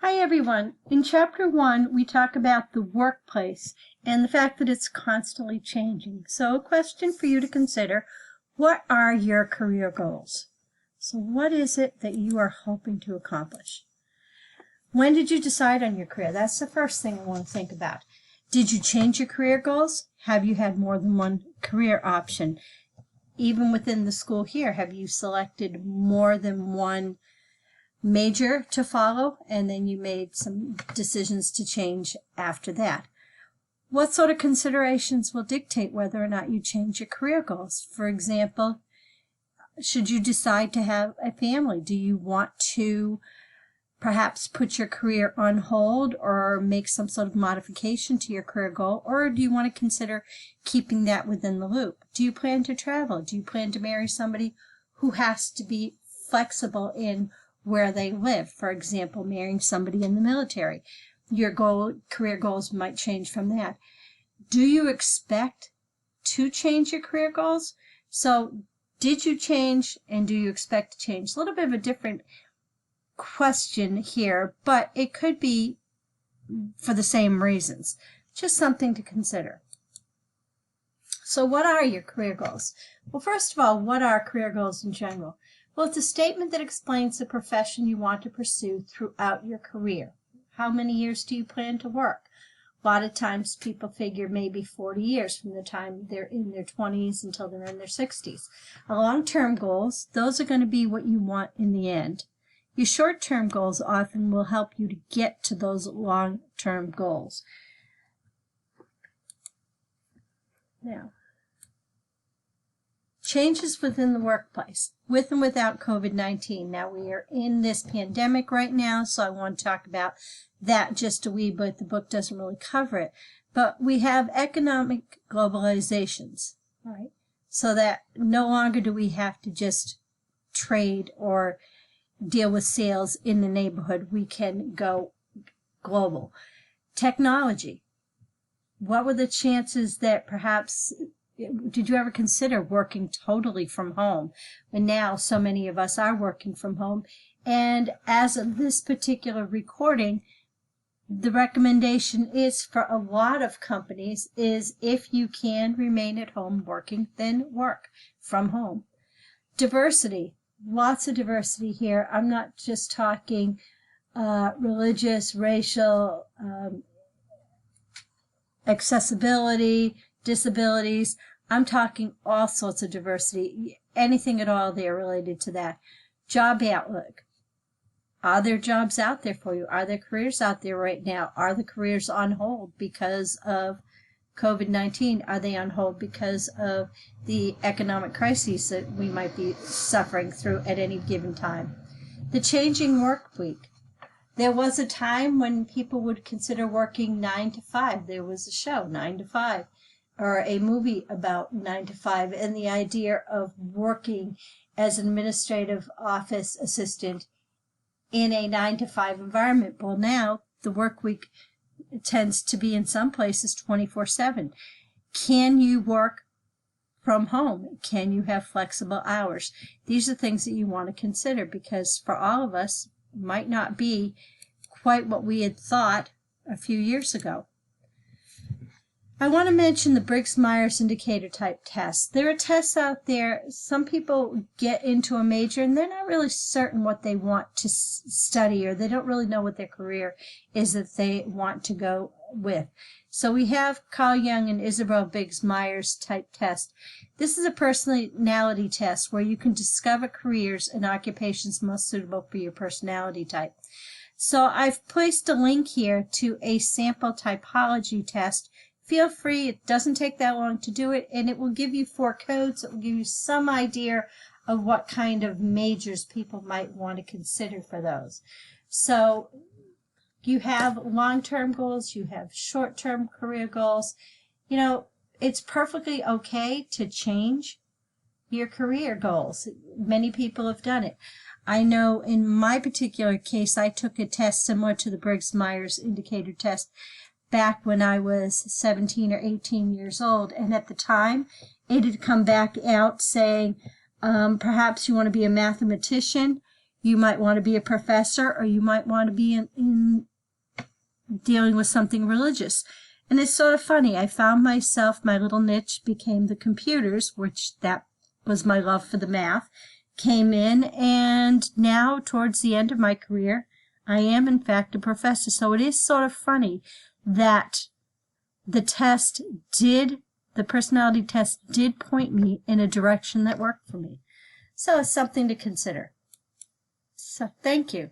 Hi everyone. In Chapter 1, we talk about the workplace and the fact that it's constantly changing. So a question for you to consider, what are your career goals? So what is it that you are hoping to accomplish? When did you decide on your career? That's the first thing I want to think about. Did you change your career goals? Have you had more than one career option? Even within the school here, have you selected more than one major to follow, and then you made some decisions to change after that? What sort of considerations will dictate whether or not you change your career goals? For example, should you decide to have a family, do you want to perhaps put your career on hold or make some sort of modification to your career goal, or do you want to consider keeping that within the loop? Do you plan to travel? Do you plan to marry somebody who has to be flexible in where they live? For example, marrying somebody in the military. Your career goals might change from that. Do you expect to change your career goals? So did you change, and do you expect to change? A little bit of a different question here, but it could be for the same reasons. Just something to consider. So what are your career goals? Well, first of all, what are career goals in general? Well, it's a statement that explains the profession you want to pursue throughout your career. How many years do you plan to work? A lot of times people figure maybe 40 years from the time they're in their 20s until they're in their 60s. Long-term goals, those are going to be what you want in the end. Your short-term goals often will help you to get to those long-term goals. Now, changes within the workplace, with and without COVID-19. Now, we are in this pandemic right now, so I want to talk about that just a wee bit. The book doesn't really cover it. But we have economic globalizations, right? So that no longer do we have to just trade or deal with sales in the neighborhood. We can go global. Technology. What were the chances that perhaps, did you ever consider working totally from home? And now so many of us are working from home. And as of this particular recording, the recommendation is for a lot of companies is if you can remain at home working, then work from home. Diversity. Lots of diversity here. I'm not just talking religious, racial, accessibility, disabilities. I'm talking all sorts of diversity, anything at all there related to that. Job outlook. Are there jobs out there for you? Are there careers out there right now? Are the careers on hold because of COVID-19? Are they on hold because of the economic crises that we might be suffering through at any given time? The changing work week. There was a time when people would consider working 9 to 5. There was a show, 9 to 5, or a movie about 9 to 5, and the idea of working as an administrative office assistant in a 9 to 5 environment. Well, now the work week tends to be in some places 24/7. Can you work from home? Can you have flexible hours? These are things that you want to consider, because for all of us, it might not be quite what we had thought a few years ago. I want to mention the Briggs-Myers indicator type tests. There are tests out there. Some people get into a major and they're not really certain what they want to study, or they don't really know what their career is that they want to go with. So we have Carl Jung and Isabel Briggs-Myers type test. This is a personality test where you can discover careers and occupations most suitable for your personality type. So I've placed a link here to a sample typology test. Feel free, it doesn't take that long to do it, and it will give you 4 codes. It will give you some idea of what kind of majors people might want to consider for those. So you have long-term goals, you have short-term career goals. You know, it's perfectly okay to change your career goals. Many people have done it. I know in my particular case, I took a test similar to the Briggs-Myers indicator test back when I was 17 or 18 years old, and at the time it had come back out saying perhaps you want to be a mathematician, You might want to be a professor, or you might want to be in dealing with something religious. And it's sort of funny. I found myself, my little niche became the computers, which that was my love for the math, came in, and now towards the end of my career, I am in fact a professor. So it is sort of funny that the personality test did point me in a direction that worked for me. So it's something to consider. So thank you.